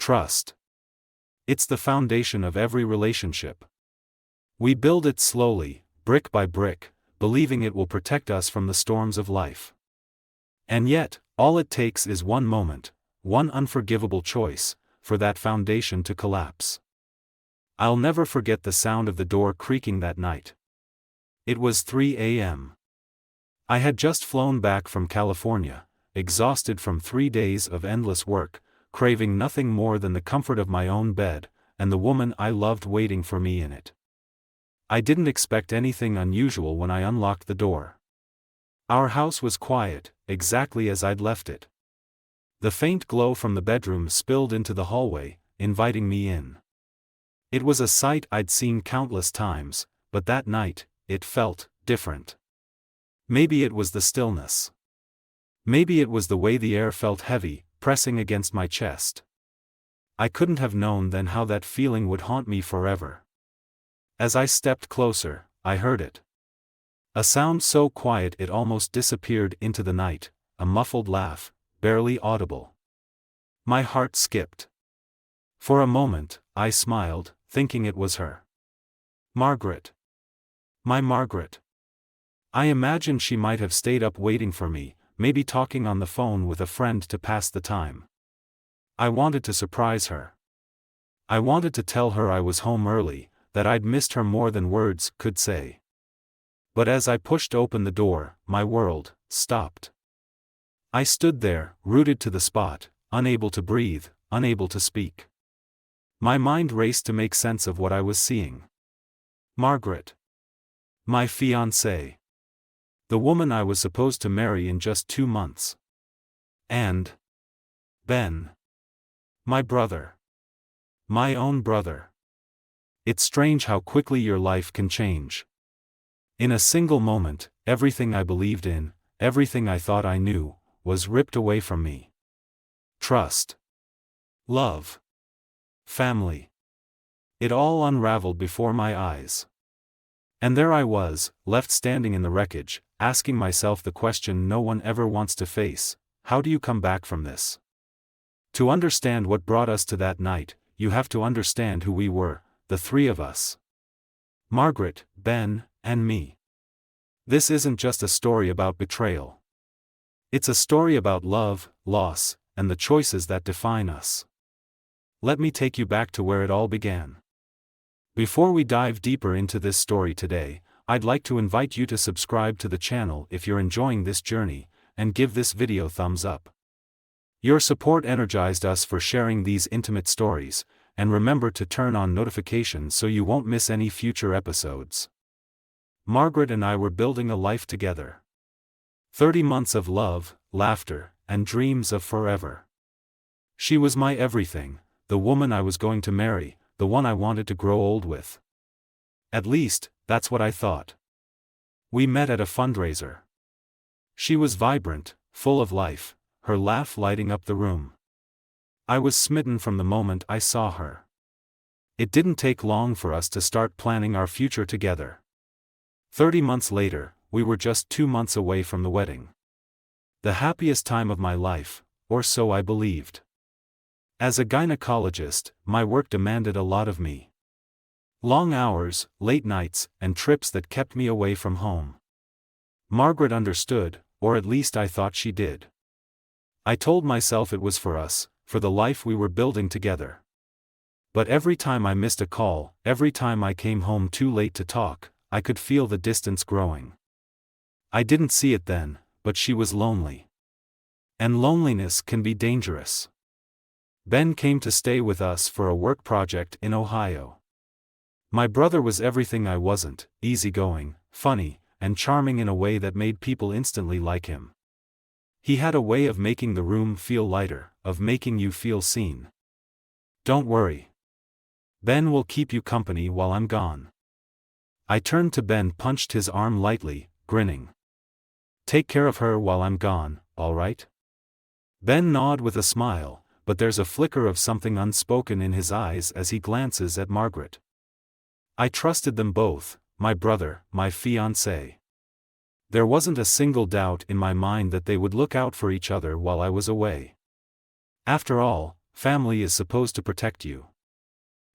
Trust. It's the foundation of every relationship. We build it slowly, brick by brick, believing it will protect us from the storms of life. And yet, all it takes is one moment, one unforgivable choice, for that foundation to collapse. I'll never forget the sound of the door creaking that night. It was 3 a.m. I had just flown back from California, exhausted from 3 days of endless work, craving nothing more than the comfort of my own bed, and the woman I loved waiting for me in it. I didn't expect anything unusual when I unlocked the door. Our house was quiet, exactly as I'd left it. The faint glow from the bedroom spilled into the hallway, inviting me in. It was a sight I'd seen countless times, but that night, it felt different. Maybe it was the stillness. Maybe it was the way the air felt heavy, pressing against my chest. I couldn't have known then how that feeling would haunt me forever. As I stepped closer, I heard it. A sound so quiet it almost disappeared into the night, a muffled laugh, barely audible. My heart skipped. For a moment, I smiled, thinking it was her. Margaret. My Margaret. I imagined she might have stayed up waiting for me, maybe talking on the phone with a friend to pass the time. I wanted to surprise her. I wanted to tell her I was home early, that I'd missed her more than words could say. But as I pushed open the door, my world stopped. I stood there, rooted to the spot, unable to breathe, unable to speak. My mind raced to make sense of what I was seeing. Margaret. My fiancé. The woman I was supposed to marry in just 2 months. And Ben. My brother. My own brother. It's strange how quickly your life can change. In a single moment, everything I believed in, everything I thought I knew, was ripped away from me. Trust. Love. Family. It all unraveled before my eyes. And there I was, left standing in the wreckage, asking myself the question no one ever wants to face: how do you come back from this? To understand what brought us to that night, you have to understand who we were, the three of us. Margaret, Ben, and me. This isn't just a story about betrayal. It's a story about love, loss, and the choices that define us. Let me take you back to where it all began. Before we dive deeper into this story today, I'd like to invite you to subscribe to the channel if you're enjoying this journey, and give this video thumbs up. Your support energized us for sharing these intimate stories, and remember to turn on notifications so you won't miss any future episodes. Margaret and I were building a life together. 30 months of love, laughter, and dreams of forever. She was my everything, the woman I was going to marry, the one I wanted to grow old with. At least, that's what I thought. We met at a fundraiser. She was vibrant, full of life, her laugh lighting up the room. I was smitten from the moment I saw her. It didn't take long for us to start planning our future together. 30 months later, we were just 2 months away from the wedding. The happiest time of my life, or so I believed. As a gynecologist, my work demanded a lot of me. Long hours, late nights, and trips that kept me away from home. Margaret understood, or at least I thought she did. I told myself it was for us, for the life we were building together. But every time I missed a call, every time I came home too late to talk, I could feel the distance growing. I didn't see it then, but she was lonely. And loneliness can be dangerous. Ben came to stay with us for a work project in Ohio. My brother was everything I wasn't: easygoing, funny, and charming in a way that made people instantly like him. He had a way of making the room feel lighter, of making you feel seen. Don't worry. Ben will keep you company while I'm gone. I turned to Ben, punched his arm lightly, grinning. Take care of her while I'm gone, all right? Ben nodded with a smile, but there's a flicker of something unspoken in his eyes as he glances at Margaret. I trusted them both, my brother, my fiancé. There wasn't a single doubt in my mind that they would look out for each other while I was away. After all, family is supposed to protect you.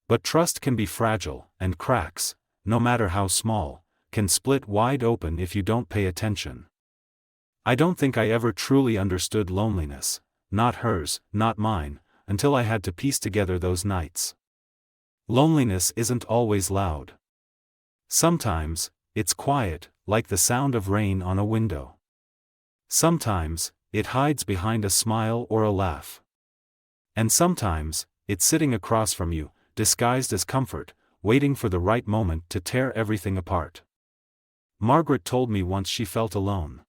But trust can be fragile, and cracks, no matter how small, can split wide open if you don't pay attention. I don't think I ever truly understood loneliness, not hers, not mine, until I had to piece together those nights. Loneliness isn't always loud. Sometimes, it's quiet, like the sound of rain on a window. Sometimes, it hides behind a smile or a laugh. And sometimes, it's sitting across from you, disguised as comfort, waiting for the right moment to tear everything apart. Margaret told me once she felt alone.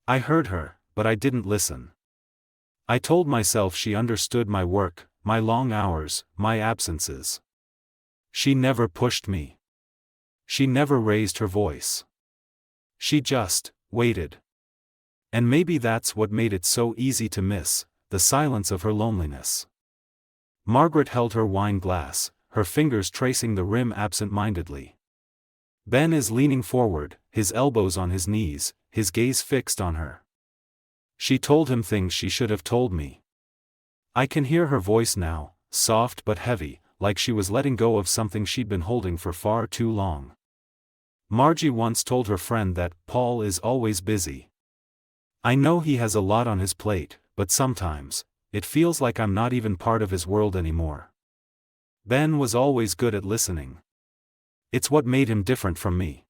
I heard her, but I didn't listen. I told myself she understood my work, my long hours, my absences. She never pushed me. She never raised her voice. She just waited. And maybe that's what made it so easy to miss, the silence of her loneliness. Margaret held her wine glass, her fingers tracing the rim absent-mindedly. Ben is leaning forward, his elbows on his knees, his gaze fixed on her. She told him things she should have told me. I can hear her voice now, soft but heavy, like she was letting go of something she'd been holding for far too long. Margie once told her friend that Paul is always busy. I know he has a lot on his plate, but sometimes, it feels like I'm not even part of his world anymore. Ben was always good at listening. It's what made him different from me.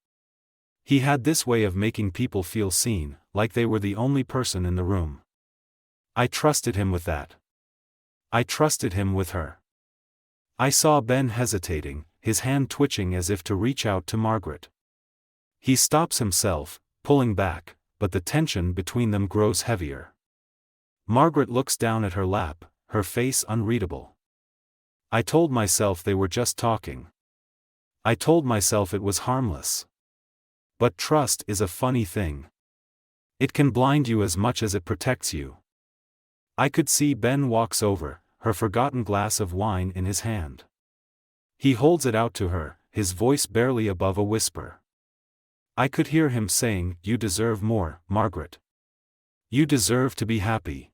He had this way of making people feel seen, like they were the only person in the room. I trusted him with that. I trusted him with her. I saw Ben hesitating, his hand twitching as if to reach out to Margaret. He stops himself, pulling back, but the tension between them grows heavier. Margaret looks down at her lap, her face unreadable. I told myself they were just talking. I told myself it was harmless. But trust is a funny thing. It can blind you as much as it protects you. I could see Ben walks over, her forgotten glass of wine in his hand. He holds it out to her, his voice barely above a whisper. I could hear him saying, "You deserve more, Margaret. You deserve to be happy."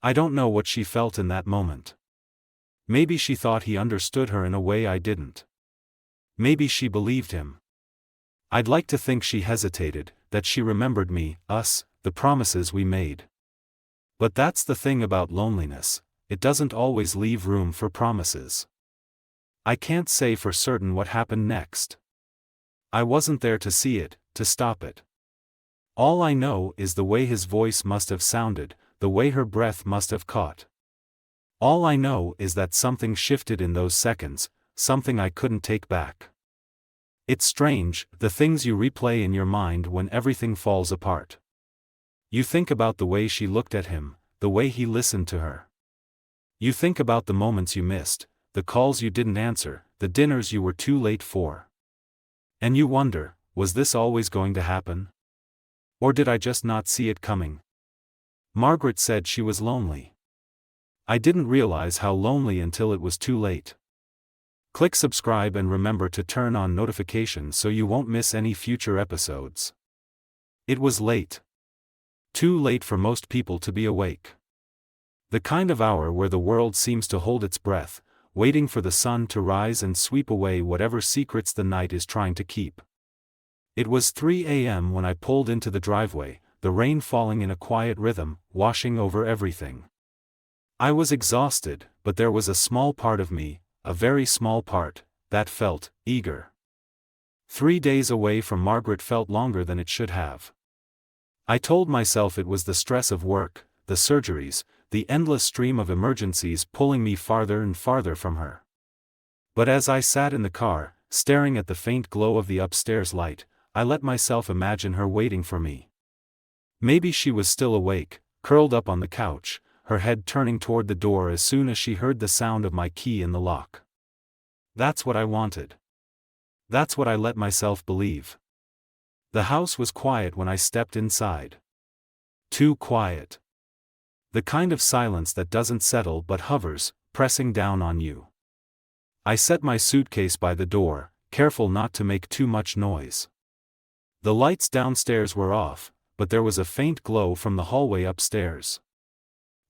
I don't know what she felt in that moment. Maybe she thought he understood her in a way I didn't. Maybe she believed him. I'd like to think she hesitated, that she remembered me, us, the promises we made. But that's the thing about loneliness, it doesn't always leave room for promises. I can't say for certain what happened next. I wasn't there to see it, to stop it. All I know is the way his voice must have sounded, the way her breath must have caught. All I know is that something shifted in those seconds, something I couldn't take back. It's strange, the things you replay in your mind when everything falls apart. You think about the way she looked at him, the way he listened to her. You think about the moments you missed, the calls you didn't answer, the dinners you were too late for. And you wonder, was this always going to happen? Or did I just not see it coming? Margaret said she was lonely. I didn't realize how lonely until it was too late. Click subscribe and remember to turn on notifications so you won't miss any future episodes. It was late. Too late for most people to be awake. The kind of hour where the world seems to hold its breath, waiting for the sun to rise and sweep away whatever secrets the night is trying to keep. It was 3 a.m. when I pulled into the driveway, the rain falling in a quiet rhythm, washing over everything. I was exhausted, but there was a small part of me, a very small part, that felt eager. 3 days away from Margaret felt longer than it should have. I told myself it was the stress of work, the surgeries, the endless stream of emergencies pulling me farther and farther from her. But as I sat in the car, staring at the faint glow of the upstairs light, I let myself imagine her waiting for me. Maybe she was still awake, curled up on the couch, her head turning toward the door as soon as she heard the sound of my key in the lock. That's what I wanted. That's what I let myself believe. The house was quiet when I stepped inside. Too quiet. The kind of silence that doesn't settle but hovers, pressing down on you. I set my suitcase by the door, careful not to make too much noise. The lights downstairs were off, but there was a faint glow from the hallway upstairs.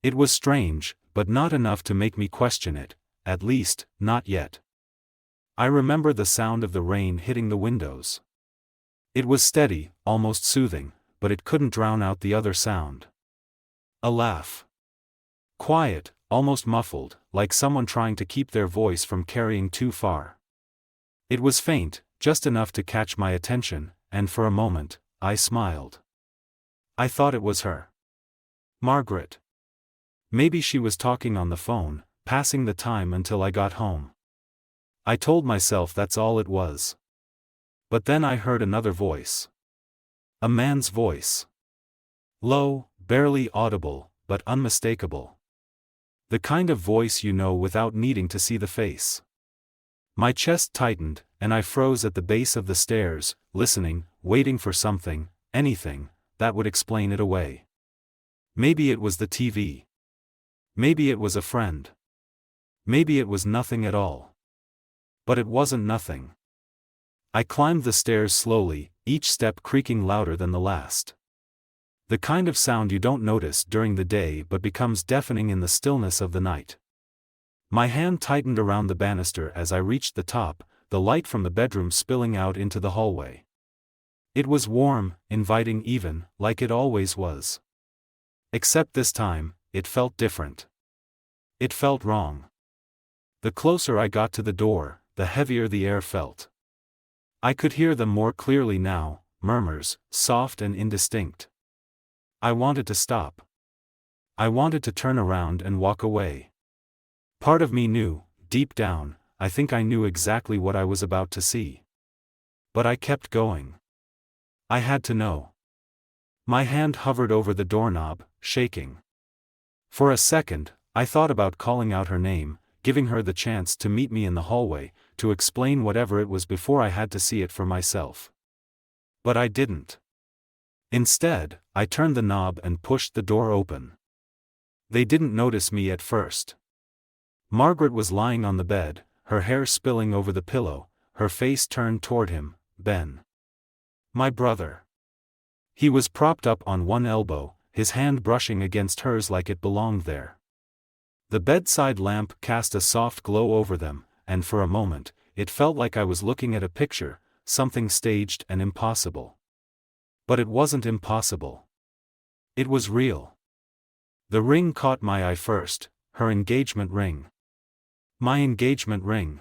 It was strange, but not enough to make me question it, at least, not yet. I remember the sound of the rain hitting the windows. It was steady, almost soothing, but it couldn't drown out the other sound. A laugh. Quiet, almost muffled, like someone trying to keep their voice from carrying too far. It was faint, just enough to catch my attention, and for a moment, I smiled. I thought it was her. Margaret. Maybe she was talking on the phone, passing the time until I got home. I told myself that's all it was. But then I heard another voice. A man's voice. Low, barely audible, but unmistakable. The kind of voice you know without needing to see the face. My chest tightened, and I froze at the base of the stairs, listening, waiting for something, anything, that would explain it away. Maybe it was the TV. Maybe it was a friend. Maybe it was nothing at all. But it wasn't nothing. I climbed the stairs slowly, each step creaking louder than the last. The kind of sound you don't notice during the day but becomes deafening in the stillness of the night. My hand tightened around the banister as I reached the top, the light from the bedroom spilling out into the hallway. It was warm, inviting even, like it always was. Except this time, it felt different. It felt wrong. The closer I got to the door, the heavier the air felt. I could hear them more clearly now, murmurs, soft and indistinct. I wanted to stop. I wanted to turn around and walk away. Part of me knew, deep down, I think I knew exactly what I was about to see. But I kept going. I had to know. My hand hovered over the doorknob, shaking. For a second, I thought about calling out her name, giving her the chance to meet me in the hallway, to explain whatever it was before I had to see it for myself. But I didn't. Instead, I turned the knob and pushed the door open. They didn't notice me at first. Margaret was lying on the bed, her hair spilling over the pillow, her face turned toward him, Ben. My brother. He was propped up on one elbow, his hand brushing against hers like it belonged there. The bedside lamp cast a soft glow over them, and for a moment, it felt like I was looking at a picture, something staged and impossible. But it wasn't impossible. It was real. The ring caught my eye first, her engagement ring. My engagement ring.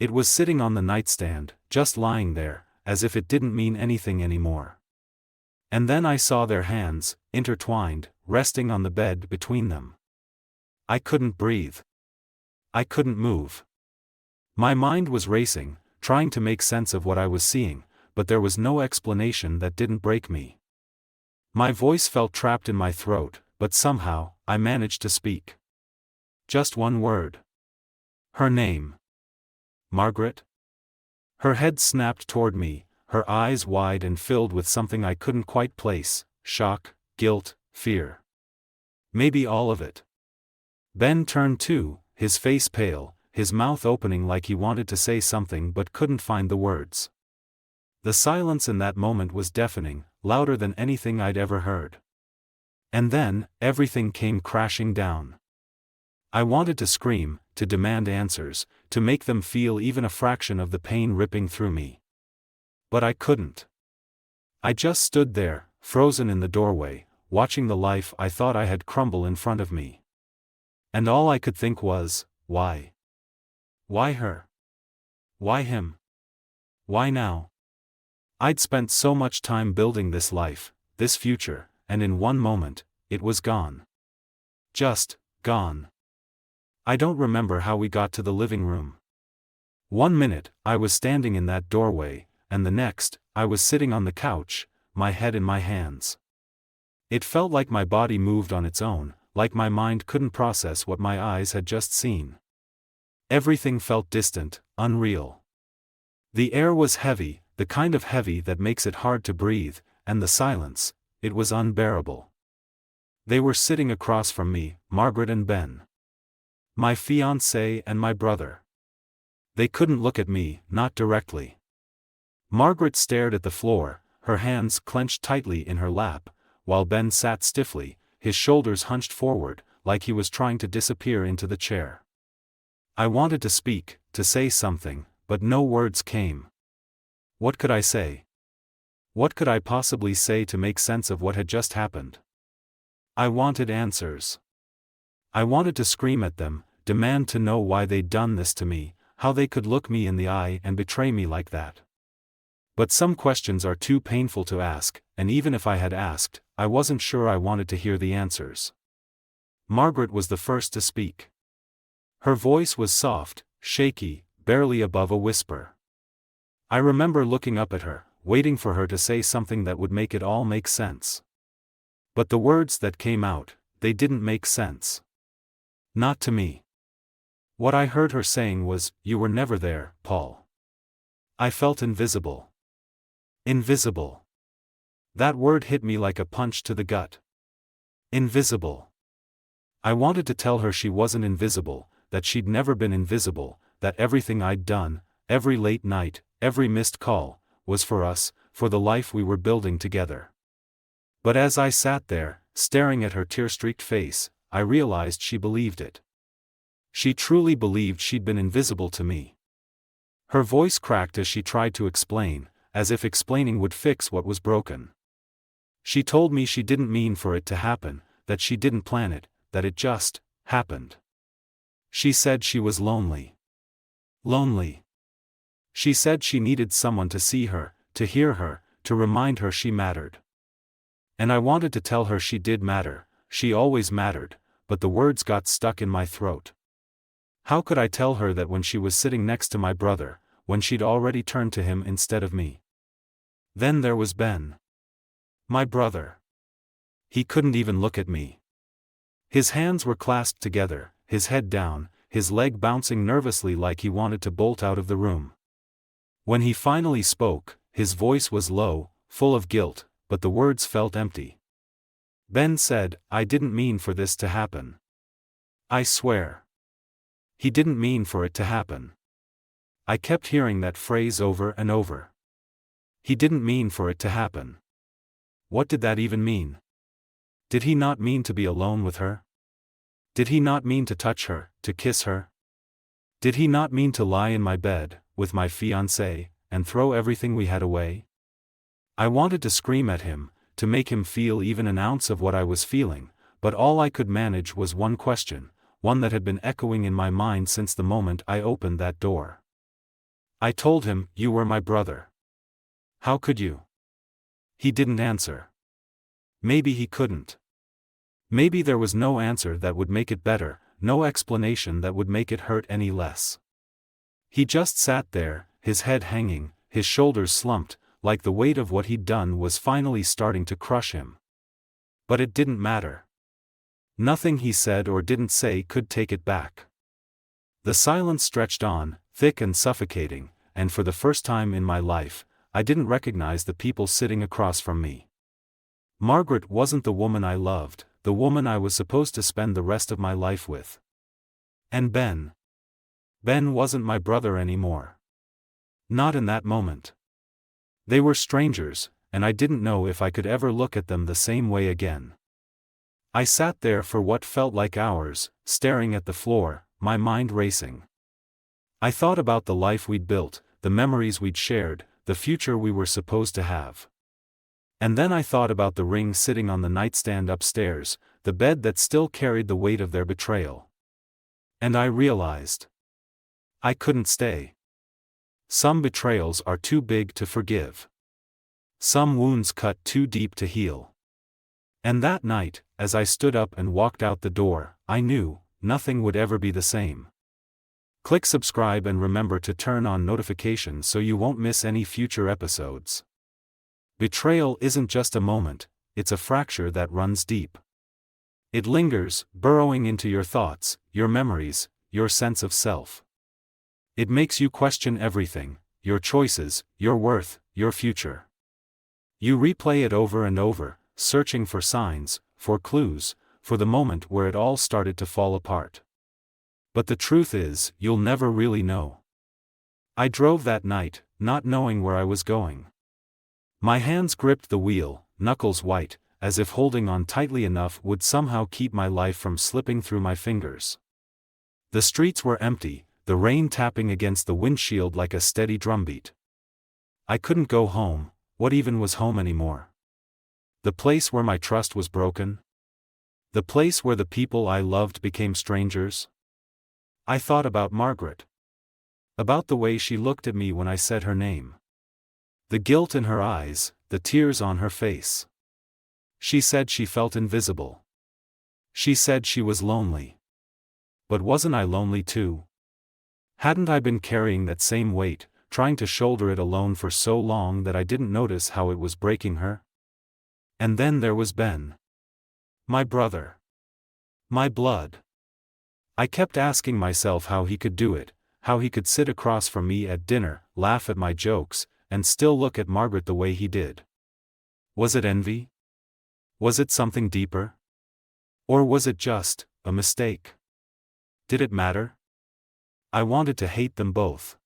It was sitting on the nightstand, just lying there, as if it didn't mean anything anymore. And then I saw their hands, intertwined, resting on the bed between them. I couldn't breathe. I couldn't move. My mind was racing, trying to make sense of what I was seeing, but there was no explanation that didn't break me. My voice felt trapped in my throat, but somehow, I managed to speak. Just one word. Her name. Margaret? Her head snapped toward me, her eyes wide and filled with something I couldn't quite place, shock, guilt, fear. Maybe all of it. Ben turned too, his face pale, his mouth opening like he wanted to say something but couldn't find the words. The silence in that moment was deafening, louder than anything I'd ever heard. And then, everything came crashing down. I wanted to scream, to demand answers, to make them feel even a fraction of the pain ripping through me. But I couldn't. I just stood there, frozen in the doorway, watching the life I thought I had crumble in front of me. And all I could think was, why? Why her? Why him? Why now? I'd spent so much time building this life, this future, and in one moment, it was gone. Just, gone. I don't remember how we got to the living room. 1 minute, I was standing in that doorway, and the next, I was sitting on the couch, my head in my hands. It felt like my body moved on its own, like my mind couldn't process what my eyes had just seen. Everything felt distant, unreal. The air was heavy, the kind of heavy that makes it hard to breathe, and the silence, it was unbearable. They were sitting across from me, Margaret and Ben. My fiancé and my brother. They couldn't look at me, not directly. Margaret stared at the floor, her hands clenched tightly in her lap, while Ben sat stiffly, his shoulders hunched forward, like he was trying to disappear into the chair. I wanted to speak, to say something, but no words came. What could I say? What could I possibly say to make sense of what had just happened? I wanted answers. I wanted to scream at them, demand to know why they'd done this to me, how they could look me in the eye and betray me like that. But some questions are too painful to ask, and even if I had asked, I wasn't sure I wanted to hear the answers. Margaret was the first to speak. Her voice was soft, shaky, barely above a whisper. I remember looking up at her, waiting for her to say something that would make it all make sense. But the words that came out, they didn't make sense. Not to me. What I heard her saying was, "You were never there, Paul." I felt invisible. Invisible. That word hit me like a punch to the gut. Invisible. I wanted to tell her she wasn't invisible, that she'd never been invisible, that everything I'd done, every late night, every missed call, was for us, for the life we were building together. But as I sat there, staring at her tear-streaked face, I realized she believed it. She truly believed she'd been invisible to me. Her voice cracked as she tried to explain, as if explaining would fix what was broken. She told me she didn't mean for it to happen, that she didn't plan it, that it just happened. She said she was lonely. Lonely. She said she needed someone to see her, to hear her, to remind her she mattered. And I wanted to tell her she did matter, she always mattered, but the words got stuck in my throat. How could I tell her that when she was sitting next to my brother, when she'd already turned to him instead of me? Then there was Ben. My brother. He couldn't even look at me. His hands were clasped together, his head down, his leg bouncing nervously like he wanted to bolt out of the room. When he finally spoke, his voice was low, full of guilt, but the words felt empty. Ben said, "I didn't mean for this to happen. I swear." He didn't mean for it to happen. I kept hearing that phrase over and over. He didn't mean for it to happen. What did that even mean? Did he not mean to be alone with her? Did he not mean to touch her, to kiss her? Did he not mean to lie in my bed, with my fiancé, and throw everything we had away? I wanted to scream at him, to make him feel even an ounce of what I was feeling, but all I could manage was one question, one that had been echoing in my mind since the moment I opened that door. I told him, "You were my brother. How could you?" He didn't answer. Maybe he couldn't. Maybe there was no answer that would make it better, no explanation that would make it hurt any less. He just sat there, his head hanging, his shoulders slumped, like the weight of what he'd done was finally starting to crush him. But it didn't matter. Nothing he said or didn't say could take it back. The silence stretched on, thick and suffocating, and for the first time in my life, I didn't recognize the people sitting across from me. Margaret wasn't the woman I loved, the woman I was supposed to spend the rest of my life with. And Ben. Ben wasn't my brother anymore. Not in that moment. They were strangers, and I didn't know if I could ever look at them the same way again. I sat there for what felt like hours, staring at the floor, my mind racing. I thought about the life we'd built, the memories we'd shared, the future we were supposed to have. And then I thought about the ring sitting on the nightstand upstairs, the bed that still carried the weight of their betrayal. And I realized I couldn't stay. Some betrayals are too big to forgive. Some wounds cut too deep to heal. And that night, as I stood up and walked out the door, I knew nothing would ever be the same. Click subscribe and remember to turn on notifications so you won't miss any future episodes. Betrayal isn't just a moment, it's a fracture that runs deep. It lingers, burrowing into your thoughts, your memories, your sense of self. It makes you question everything, your choices, your worth, your future. You replay it over and over, searching for signs, for clues, for the moment where it all started to fall apart. But the truth is, you'll never really know. I drove that night, not knowing where I was going. My hands gripped the wheel, knuckles white, as if holding on tightly enough would somehow keep my life from slipping through my fingers. The streets were empty, the rain tapping against the windshield like a steady drumbeat. I couldn't go home. What even was home anymore? The place where my trust was broken? The place where the people I loved became strangers? I thought about Margaret. About the way she looked at me when I said her name. The guilt in her eyes, the tears on her face. She said she felt invisible. She said she was lonely. But wasn't I lonely too? Hadn't I been carrying that same weight, trying to shoulder it alone for so long that I didn't notice how it was breaking her? And then there was Ben. My brother. My blood. I kept asking myself how he could do it, how he could sit across from me at dinner, laugh at my jokes, and still look at Margaret the way he did. Was it envy? Was it something deeper? Or was it just a mistake? Did it matter? I wanted to hate them both.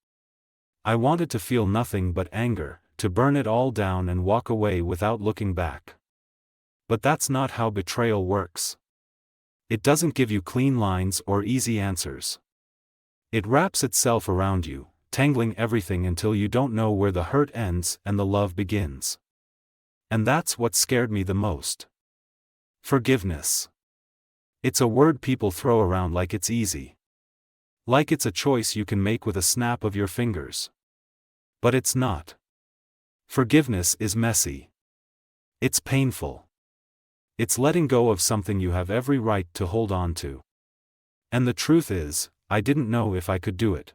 I wanted to feel nothing but anger, to burn it all down and walk away without looking back. But that's not how betrayal works. It doesn't give you clean lines or easy answers. It wraps itself around you, tangling everything until you don't know where the hurt ends and the love begins. And that's what scared me the most. Forgiveness. It's a word people throw around like it's easy. Like it's a choice you can make with a snap of your fingers. But it's not. Forgiveness is messy. It's painful. It's letting go of something you have every right to hold on to. And the truth is, I didn't know if I could do it.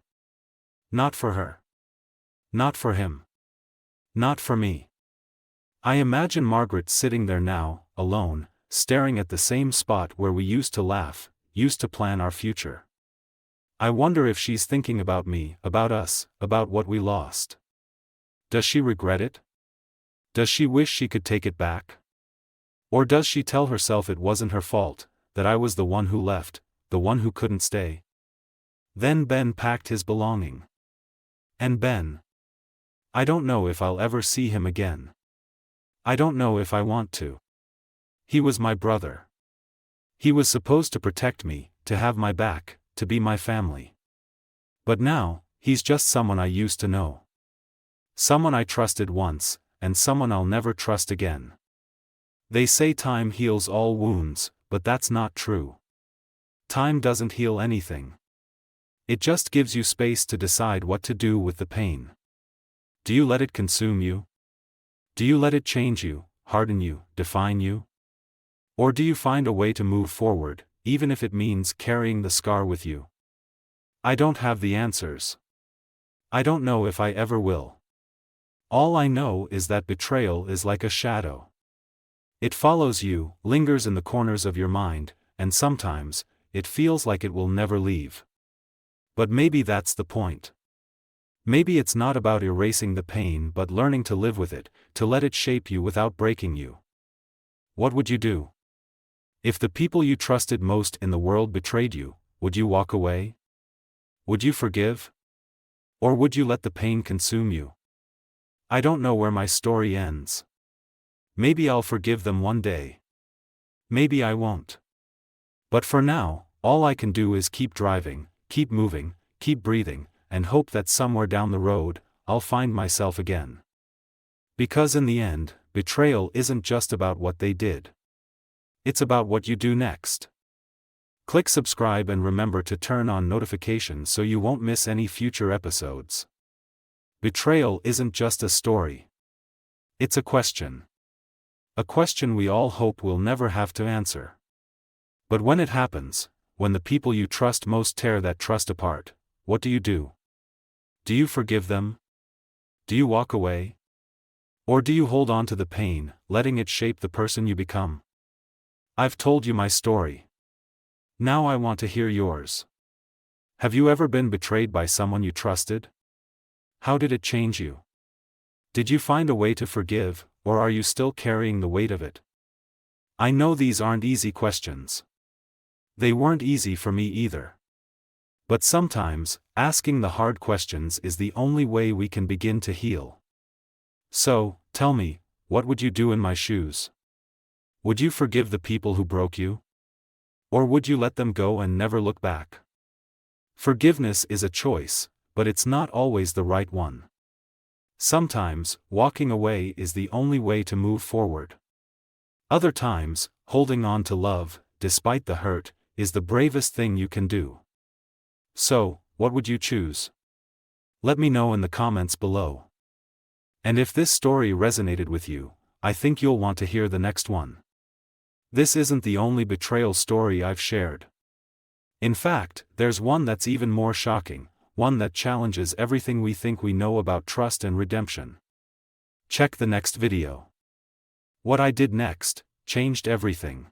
Not for her. Not for him. Not for me. I imagine Margaret sitting there now, alone, staring at the same spot where we used to laugh, used to plan our future. I wonder if she's thinking about me, about us, about what we lost. Does she regret it? Does she wish she could take it back? Or does she tell herself it wasn't her fault, that I was the one who left, the one who couldn't stay? Then Ben packed his belonging. And Ben. I don't know if I'll ever see him again. I don't know if I want to. He was my brother. He was supposed to protect me, to have my back, to be my family. But now, he's just someone I used to know. Someone I trusted once, and someone I'll never trust again. They say time heals all wounds, but that's not true. Time doesn't heal anything. It just gives you space to decide what to do with the pain. Do you let it consume you? Do you let it change you, harden you, define you? Or do you find a way to move forward, even if it means carrying the scar with you? I don't have the answers. I don't know if I ever will. All I know is that betrayal is like a shadow. It follows you, lingers in the corners of your mind, and sometimes, it feels like it will never leave. But maybe that's the point. Maybe it's not about erasing the pain but learning to live with it, to let it shape you without breaking you. What would you do? If the people you trusted most in the world betrayed you, would you walk away? Would you forgive? Or would you let the pain consume you? I don't know where my story ends. Maybe I'll forgive them one day. Maybe I won't. But for now, all I can do is keep driving, keep moving, keep breathing, and hope that somewhere down the road, I'll find myself again. Because in the end, betrayal isn't just about what they did. It's about what you do next. Click subscribe and remember to turn on notifications so you won't miss any future episodes. Betrayal isn't just a story. It's a question. A question we all hope we'll never have to answer. But when it happens, when the people you trust most tear that trust apart, what do you do? Do you forgive them? Do you walk away? Or do you hold on to the pain, letting it shape the person you become? I've told you my story. Now I want to hear yours. Have you ever been betrayed by someone you trusted? How did it change you? Did you find a way to forgive, or are you still carrying the weight of it? I know these aren't easy questions. They weren't easy for me either. But sometimes, asking the hard questions is the only way we can begin to heal. So, tell me, what would you do in my shoes? Would you forgive the people who broke you? Or would you let them go and never look back? Forgiveness is a choice, but it's not always the right one. Sometimes, walking away is the only way to move forward. Other times, holding on to love, despite the hurt, is the bravest thing you can do. So, what would you choose? Let me know in the comments below. And if this story resonated with you, I think you'll want to hear the next one. This isn't the only betrayal story I've shared. In fact, there's one that's even more shocking, one that challenges everything we think we know about trust and redemption. Check the next video. What I did next changed everything.